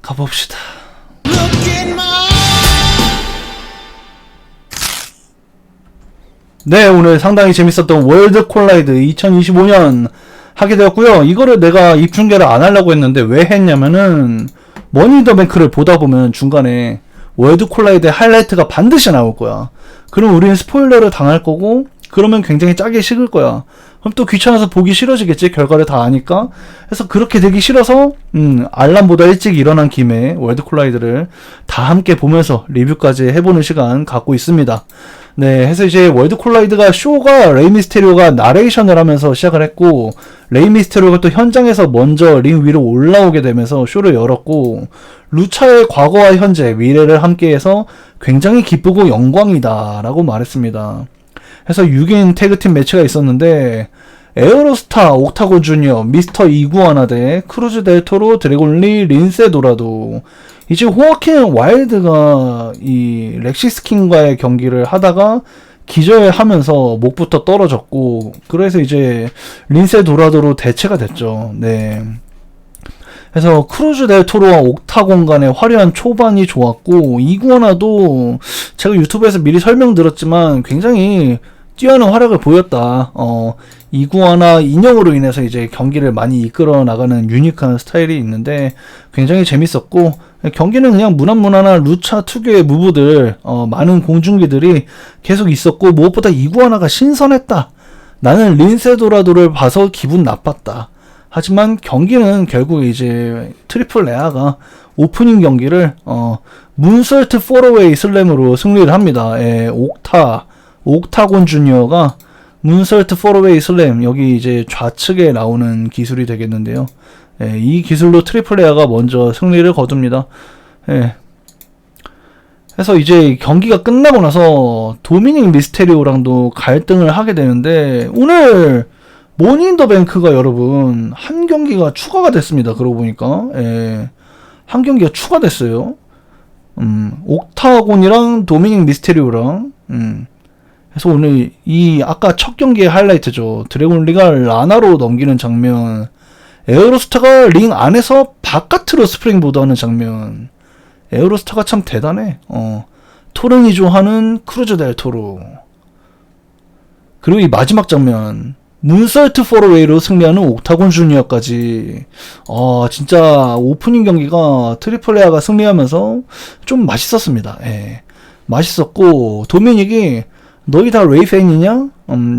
가봅시다. 네, 오늘 상당히 재밌었던 월드 콜라이드 2025년 하게 되었고요. 이거를 내가 입중계를 안 하려고 했는데 왜 했냐면은 머니 인 더 뱅크를 보다 보면 중간에 월드 콜라이드의 하이라이트가 반드시 나올 거야. 그럼 우리는 스포일러를 당할 거고, 그러면 굉장히 짜게 식을 거야. 그럼 또 귀찮아서 보기 싫어지겠지, 결과를 다 아니까. 그래서 그렇게 되기 싫어서 알람보다 일찍 일어난 김에 월드 콜라이드를 다 함께 보면서 리뷰까지 해보는 시간 갖고 있습니다. 네, 해서 이제 월드 콜라이드가 쇼가 레이 미스테리오가 나레이션을 하면서 시작을 했고, 레이 미스테리오가 또 현장에서 먼저 링 위로 올라오게 되면서 쇼를 열었고, 루차의 과거와 현재, 미래를 함께해서 굉장히 기쁘고 영광이다 라고 말했습니다. 해서 6인 태그팀 매치가 있었는데, 에어로스타, 옥타곤 주니어, 미스터 이구아나 대 크루즈 델토로, 드래곤리, 린세 도라도. 이제 호아킨 와일드가 이 렉시스킨과의 경기를 하다가 기절하면서 목부터 떨어졌고, 그래서 이제 린세 도라도로 대체가 됐죠. 네. 그래서 크루즈 델토로와 옥타곤 간의 화려한 초반이 좋았고, 이구아나도 제가 유튜브에서 미리 설명드렸지만 굉장히 뛰어난 활약을 보였다. 이구아나 인형으로 인해서 이제 경기를 많이 이끌어 나가는 유니크한 스타일이 있는데 굉장히 재밌었고, 경기는 그냥 무난무난한 루차 특유의 무브들, 많은 공중기들이 계속 있었고, 무엇보다 이구아나가 신선했다. 나는 린세도라도를 봐서 기분 나빴다. 하지만 경기는 결국 이제 트리플 레아가 오프닝 경기를 문설트 포러웨이 슬램으로 승리를 합니다. 예, 옥타곤 주니어가 문설트 포러웨이 슬램, 여기 이제 좌측에 나오는 기술이 되겠는데요. 예, 이 기술로 트리플 레아가 먼저 승리를 거둡니다. 예. 그래서 이제 경기가 끝나고 나서 도미닉 미스테리오랑도 갈등을 하게 되는데, 오늘 머니 인 더 뱅크가 여러분 한 경기가 추가가 됐습니다. 그러고 보니까 예, 한 경기가 추가됐어요. 옥타곤이랑 도미닉 미스테리오랑 그래서 오늘 이 아까 첫 경기의 하이라이트죠. 드래곤리가 라나로 넘기는 장면, 에어로스타가 링 안에서 바깥으로 스프링보드 하는 장면. 에어로스타가 참 대단해. 토르니조 하는 크루즈 델토로. 그리고 이 마지막 장면, 문설트 포러웨이로 승리하는 옥타곤 주니어까지. 진짜 오프닝 경기가 트리플 레아가 승리하면서 좀 맛있었습니다. 예. 맛있었고, 도미닉이 너희 다 레이 팬이냐?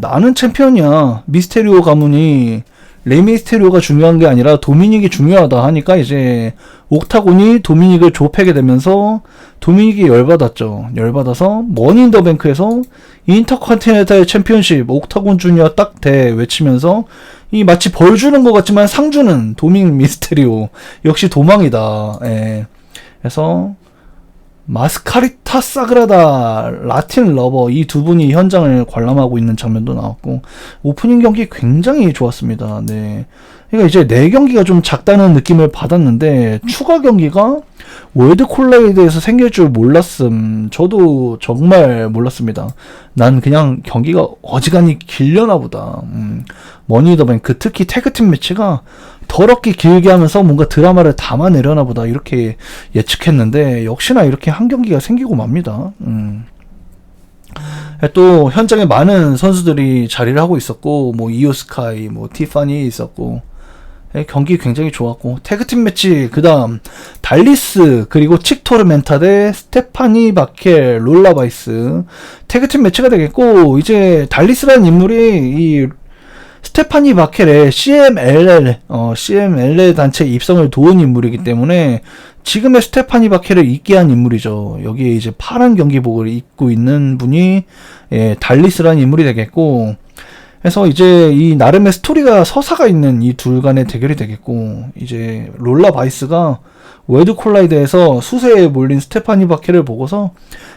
나는 챔피언이야. 미스테리오 가문이 레이 미스테리오가 중요한 게 아니라 도미닉이 중요하다 하니까 이제 옥타곤이 도미닉을 좁히게 되면서 도미닉이 열받았죠. 열받아서 머니 인 더 뱅크에서 인터컨티넨탈 챔피언십 옥타곤 주니어 딱 대 외치면서 이 마치 벌 주는 것 같지만 상 주는 도미닉 미스테리오. 역시 도망이다. 예. 그래서 마스카리타 사그라다, 라틴 러버, 이 두 분이 현장을 관람하고 있는 장면도 나왔고, 오프닝 경기 굉장히 좋았습니다. 네. 그러니까 이제 4경기가 좀 작다는 느낌을 받았는데, 추가 경기가 월드 콜라이드에서 생길 줄 몰랐음. 저도 정말 몰랐습니다. 난 그냥 경기가 어지간히 길려나 보다. 머니 더 뱅크, 특히 태그팀 매치가 더럽게 길게 하면서 뭔가 드라마를 담아내려나 보다, 이렇게 예측했는데 역시나 이렇게 한 경기가 생기고 맙니다. 또 현장에 많은 선수들이 자리를 하고 있었고, 뭐 이오스카이, 뭐 티파니 있었고, 경기 굉장히 좋았고, 태그팀 매치, 그 다음 달리스 그리고 칙토르멘타 대 스테파니 바켈, 롤라바이스 태그팀 매치가 되겠고, 이제 달리스라는 인물이 이 스테파니 바켈의 CMLL 단체 입성을 도운 인물이기 때문에 지금의 스테파니 바켈을 있게 한 인물이죠. 여기에 이제 파란 경기복을 입고 있는 분이 달리스라는 인물이 되겠고, 그래서 이제 이 나름의 스토리가 서사가 있는 이 둘 간의 대결이 되겠고, 이제 롤라 바이스가 월드 콜라이드에서 수세에 몰린 스테파니 바켈을 보고서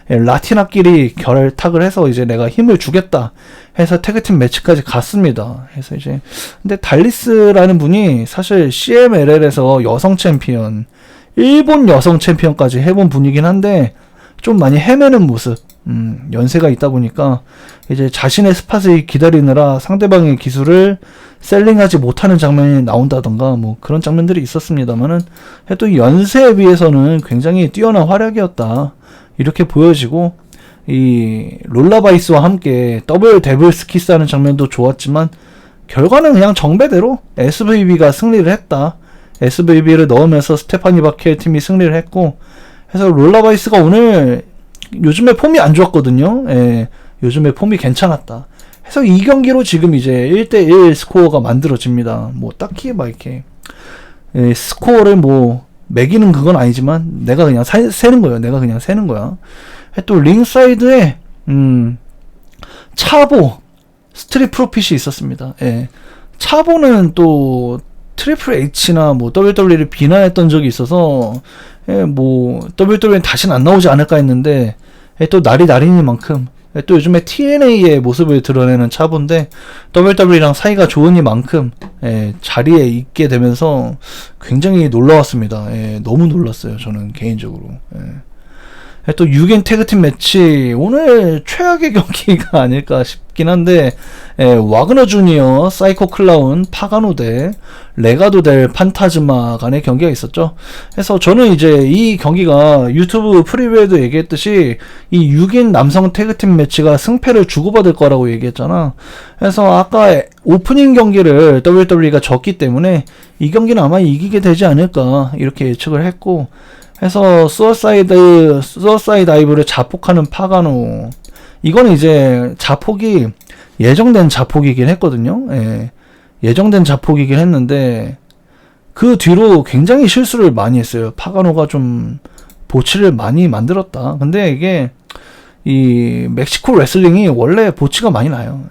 라티나끼리 결탁을 해서 이제 내가 힘을 주겠다 해서 태그팀 매치까지 갔습니다. 해서 이제 근데 달리스라는 분이 사실 CMLL에서 여성 챔피언, 일본 여성 챔피언까지 해본 분이긴 한데 좀 많이 헤매는 모습, 연세가 있다 보니까 이제 자신의 스팟을 기다리느라 상대방의 기술을 셀링하지 못하는 장면이 나온다던가 뭐 그런 장면들이 있었습니다만은 또 연세에 비해서는 굉장히 뛰어난 활약이었다 이렇게 보여지고, 이 롤라바이스와 함께 더블 데블스 키스하는 장면도 좋았지만 결과는 그냥 정배대로 SVB가 승리를 했다. SVB를 넣으면서 스테파니 바켈 팀이 승리를 했고, 그래서 롤라바이스가 오늘 요즘에 폼이 안 좋았거든요. 예, 요즘에 폼이 괜찮았다. 그래서 이 경기로 지금 이제 1대1 스코어가 만들어집니다. 뭐 딱히 막 이렇게 스코어를 뭐 매기는 그건 아니지만 내가 그냥 세는 거예요. 내가 그냥 세는 거야. 또 링사이드에 차보 스트릿 프로핏이 있었습니다. 예. 차보는 또 트리플 H나 뭐 WWE를 비난했던 적이 있어서 뭐 WWE는 다시는 안 나오지 않을까 했는데 또 날이 날이니만큼 또 요즘에 TNA의 모습을 드러내는 차본데 WWE랑 사이가 좋으니만큼 자리에 있게 되면서 굉장히 놀라웠습니다. 너무 놀랐어요. 저는 개인적으로. 또 6인 태그팀 매치 오늘 최악의 경기가 아닐까 싶긴 한데, 와그너 주니어, 사이코 클라운, 파가노 대 레가도 델 판타즈마 간의 경기가 있었죠. 그래서 저는 이제 이 경기가 유튜브 프리뷰에도 얘기했듯이 이 6인 남성 태그팀 매치가 승패를 주고받을 거라고 얘기했잖아. 그래서 아까 오프닝 경기를 WWE가 졌기 때문에 이 경기는 아마 이기게 되지 않을까 이렇게 예측을 했고, 해서 수어사이드 다이브를 자폭하는 파가노, 이거는 이제 자폭이 예정된 자폭이긴 했거든요. 예정된 자폭이긴 했는데 그 뒤로 굉장히 실수를 많이 했어요. 파가노가 좀 보치를 많이 만들었다. 근데 이게 이 멕시코 레슬링이 원래 보치가 많이 나요.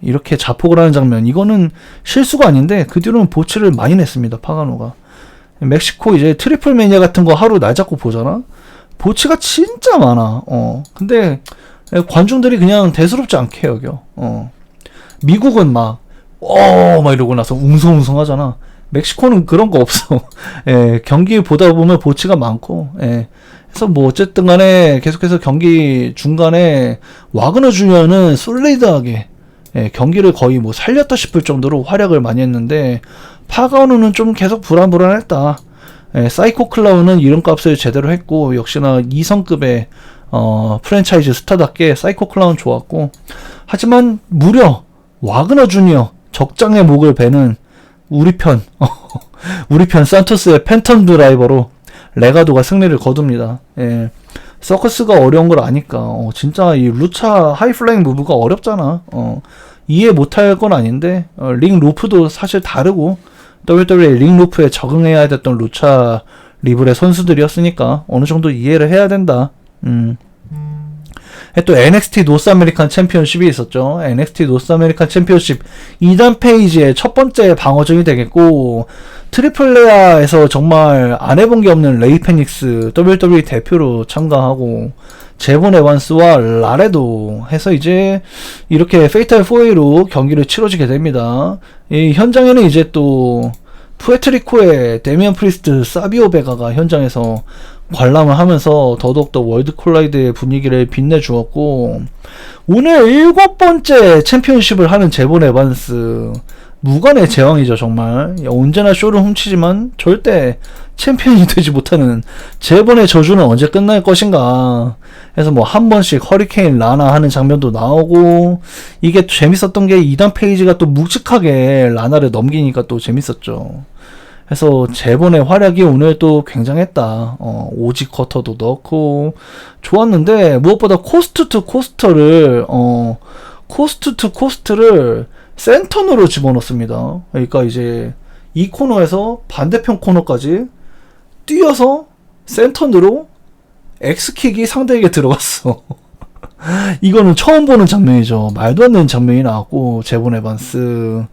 이렇게 자폭을 하는 장면, 이거는 실수가 아닌데 그 뒤로는 보치를 많이 냈습니다. 파가노가. 멕시코 이제 트리플 매니아 같은 거 하루 날 잡고 보잖아? 보치가 진짜 많아. 근데 관중들이 그냥 대수롭지 않게 여겨. 미국은 막 이러고 나서 웅성웅성 하잖아. 멕시코는 그런 거 없어. 경기 보다 보면 보치가 많고, 그래서 뭐 어쨌든 간에 계속해서 경기 중간에 와그너 주니어는 솔리드하게 경기를 거의 뭐 살렸다 싶을 정도로 활약을 많이 했는데, 파가노는 좀 계속 불안불안했다. 사이코 클라운은 이름값을 제대로 했고, 역시나 2성급의 프랜차이즈 스타답게 사이코 클라운 좋았고, 하지만 무려 와그너 주니어 적장의 목을 베는 우리 편 산토스의 팬텀 드라이버로 레가도가 승리를 거둡니다. 서커스가 어려운 걸 아니까 진짜 이 루차 하이플라잉 무브가 어렵잖아. 이해 못할 건 아닌데 링 로프도 사실 다르고, WWE 링 로프에 적응해야 됐던 루차 리블의 선수들이었으니까 어느 정도 이해를 해야 된다. 또 NXT 노스 아메리칸 챔피언십이 있었죠. NXT 노스 아메리칸 챔피언십 2단 페이지의 첫 번째 방어전이 되겠고, 트리플레아에서 정말 안 해본 게 없는 레이 페닉스 WWE 대표로 참가하고, 제본 에반스와 라레도 해서 이제 이렇게 페이탈 4A로 경기를 치러지게 됩니다. 이 현장에는 이제 또 푸에트리코의 데미안 프리스트, 사비오 베가가 현장에서 관람을 하면서 더더욱더 월드 콜라이드의 분위기를 빛내주었고, 오늘 7번째 챔피언십을 하는 제본 에반스, 무관의 제왕이죠. 정말 언제나 쇼를 훔치지만 절대 챔피언이 되지 못하는 제본의 저주는 언제 끝날 것인가 해서 뭐 한 번씩 허리케인 라나 하는 장면도 나오고, 이게 재밌었던 게 2단 페이지가 또 묵직하게 라나를 넘기니까 또 재밌었죠. 그래서 제본의 활약이 오늘 또 굉장했다. 오지 커터도 넣고 좋았는데, 무엇보다 코스트 투 코스트를 센턴으로 집어넣습니다. 그러니까 이제 이 코너에서 반대편 코너까지 뛰어서 센턴으로 X킥이 상대에게 들어갔어. 이거는 처음 보는 장면이죠. 말도 안 되는 장면이 나왔고, 제본 에반스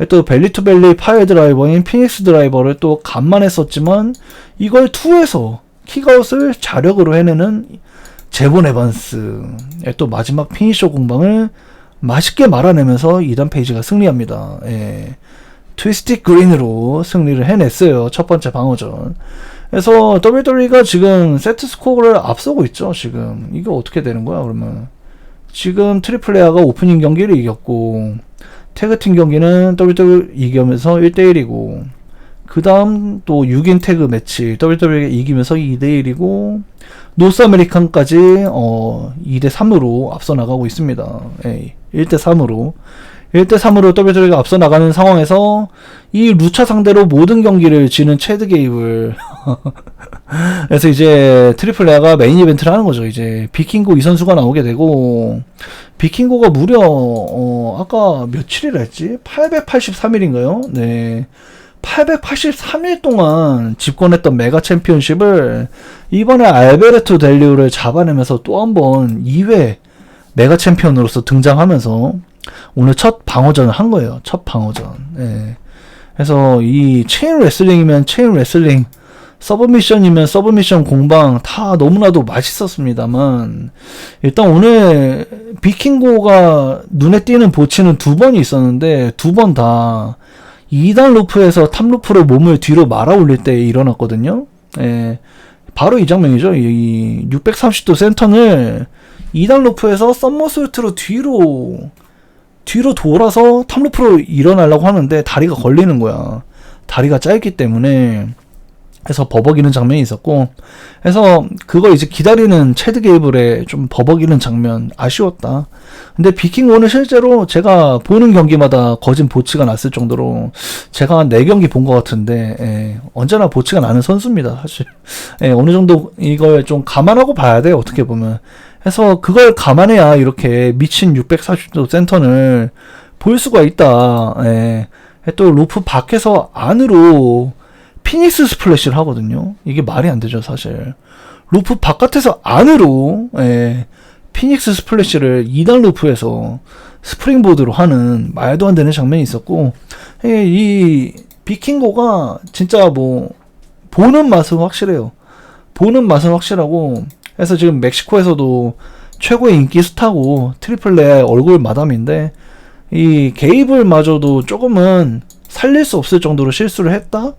또 벨리 투 벨리 파이어 드라이버인 피닉스 드라이버를 또 간만에 썼지만 이걸 2에서 킥아웃을 자력으로 해내는 제본 에반스, 또 마지막 피니셔 공방을 맛있게 말아내면서 2단 페이지가 승리합니다. 트위스틱 그린으로 승리를 해냈어요. 첫 번째 방어전. 그래서 WWE가 지금 세트 스코어를 앞서고 있죠. 지금 이거 어떻게 되는 거야 그러면? 지금 트리플 A가 오프닝 경기를 이겼고 태그팀 경기는 WWE 이기면서 1대1이고 그 다음 또 6인 태그 매치 WWE가 이기면서 2대1이고 노스 아메리칸까지 2대3으로 앞서 나가고 있습니다. 1대3으로 WWE가 앞서 나가는 상황에서 이 루차 상대로 모든 경기를 지는 체드 게이블 그래서 이제 트리플 A가 메인 이벤트를 하는 거죠. 이제 비킹고 이 선수가 나오게 되고 비킹고가 무려 아까 며칠이라 했지? 883일인가요? 네. 883일 동안 집권했던 메가 챔피언십을 이번에 알베르토 델리오를 잡아내면서 또 한 번 2회 메가 챔피언으로서 등장하면서 오늘 첫 방어전을 한 거예요. 첫 방어전. 예. 그래서 이 체인 레슬링이면 체인 레슬링, 서브미션이면 서브미션 공방 다 너무나도 맛있었습니다만 일단 오늘 비킹고가 눈에 띄는 보치는 두 번이 있었는데 두 번 다 2단 루프에서 탑 루프로 몸을 뒤로 말아 올릴 때 일어났거든요. 예. 바로 이 장면이죠. 이 630도 센턴을 2단 루프에서 썸머솔트로 뒤로 돌아서 탑 루프로 일어나려고 하는데 다리가 걸리는 거야. 다리가 짧기 때문에. 해서 버벅이는 장면이 있었고, 해서 그거 이제 기다리는 체드 게이블의 좀 버벅이는 장면 아쉬웠다. 근데 비킹고는 실제로 제가 보는 경기마다 거진 보치가 났을 정도로 제가 한 4경기 본 것 같은데, 언제나 보치가 나는 선수입니다, 사실. 어느 정도 이걸 좀 감안하고 봐야 돼요, 어떻게 보면. 해서 그걸 감안해야 이렇게 미친 640도 센턴을 볼 수가 있다. 또 루프 밖에서 안으로 피닉스 스플래시를 하거든요. 이게 말이 안 되죠, 사실. 루프 바깥에서 안으로 피닉스 스플래시를 2단 루프에서 스프링보드로 하는 말도 안 되는 장면이 있었고, 이 비킹고가 진짜 뭐 보는 맛은 확실해요. 보는 맛은 확실하고, 그래서 지금 멕시코에서도 최고의 인기 스타고 트리플 A 얼굴 마담인데 이 게이블마저도 조금은 살릴 수 없을 정도로 실수를 했다?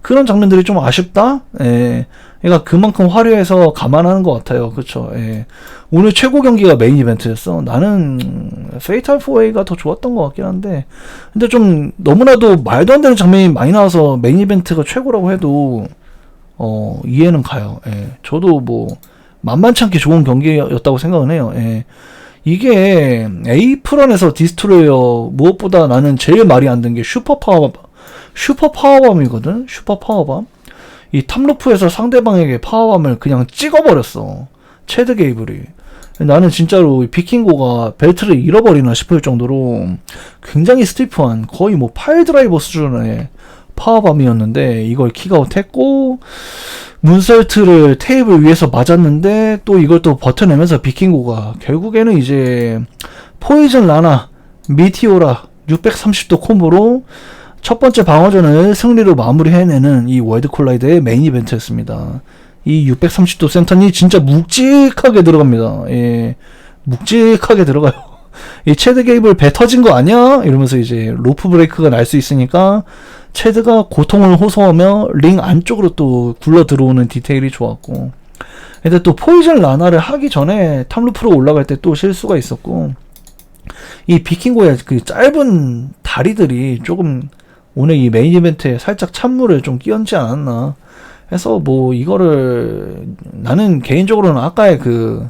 그런 장면들이 좀 아쉽다? 그러니까 그만큼 화려해서 감안하는 것 같아요. 그쵸? 오늘 최고 경기가 메인 이벤트였어. 나는 페이탈 4A가 더 좋았던 것 같긴 한데 근데 좀 너무나도 말도 안 되는 장면이 많이 나와서 메인 이벤트가 최고라고 해도 이해는 가요. 저도 뭐 만만치 않게 좋은 경기였다고 생각은 해요. 이게 에이프런에서 디스트로이어 무엇보다 나는 제일 말이 안 든 게 슈퍼 파워밤이거든. 슈퍼 파워밤. 이 탑로프에서 상대방에게 파워밤을 그냥 찍어버렸어. 체드 게이블이. 나는 진짜로 비킹고가 벨트를 잃어버리나 싶을 정도로 굉장히 스티프한 거의 뭐 파일 드라이버 수준의 파워밤이었는데 이걸 킥아웃 했고 문설트를 테이블 위에서 맞았는데 또 이걸 또 버텨내면서 비킹고가 결국에는 이제 포이즌 라나 미티오라 630도 콤보로 첫 번째 방어전을 승리로 마무리해내는 이 월드 콜라이드의 메인 이벤트였습니다. 이 630도 센턴이 진짜 묵직하게 들어갑니다. 묵직하게 들어가요. 이 체드 게이블 배 터진 거 아니야? 이러면서 이제 로프 브레이크가 날 수 있으니까 체드가 고통을 호소하며 링 안쪽으로 또 굴러 들어오는 디테일이 좋았고, 근데 또 포이즌 라나를 하기 전에 탑루프로 올라갈 때 또 실수가 있었고, 이 비킹고의 그 짧은 다리들이 조금 오늘 이 메인 이벤트에 살짝 찬물을 좀 끼얹지 않았나 해서 뭐 이거를 나는 개인적으로는 아까의 그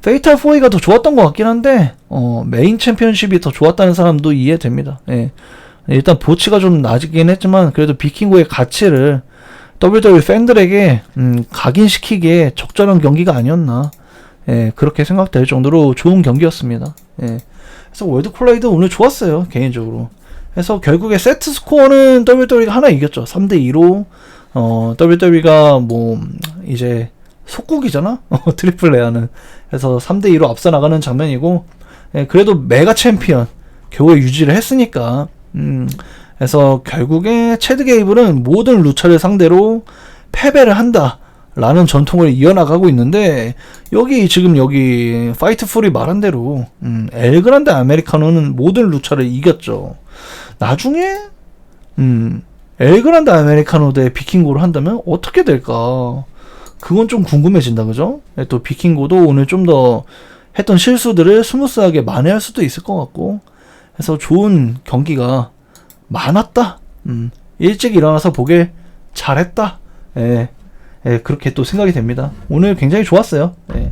페이탈 4A가 더 좋았던 것 같긴 한데 메인 챔피언십이 더 좋았다는 사람도 이해됩니다. 일단 보치가 좀 낮긴 했지만 그래도 비킹고의 가치를 WWE 팬들에게 각인시키기에 적절한 경기가 아니었나 그렇게 생각될 정도로 좋은 경기였습니다. 그래서 월드 콜라이드 오늘 좋았어요, 개인적으로. 그래서 결국에 세트 스코어는 WWE가 하나 이겼죠. 3대2로 WWE가 뭐 이제 속국이잖아. 트리플 A는. 그래서 3대2로 앞서 나가는 장면이고, 그래도 메가 챔피언 겨우에 유지를 했으니까 그래서 결국에 체드 게이블은 모든 루처를 상대로 패배를 한다 라는 전통을 이어나가고 있는데, 여기 파이트 풀이 말한 대로 엘그란데 아메리카노는 모든 루처를 이겼죠. 나중에 엘그란데 아메리카노 대 비킹고를 한다면 어떻게 될까? 그건 좀 궁금해진다, 그죠? 또 비킹고도 오늘 좀 더 했던 실수들을 스무스하게 만회할 수도 있을 것 같고 해서 좋은 경기가 많았다. 일찍 일어나서 보길 잘했다. 예, 예, 그렇게 또 생각이 됩니다. 오늘 굉장히 좋았어요. 예.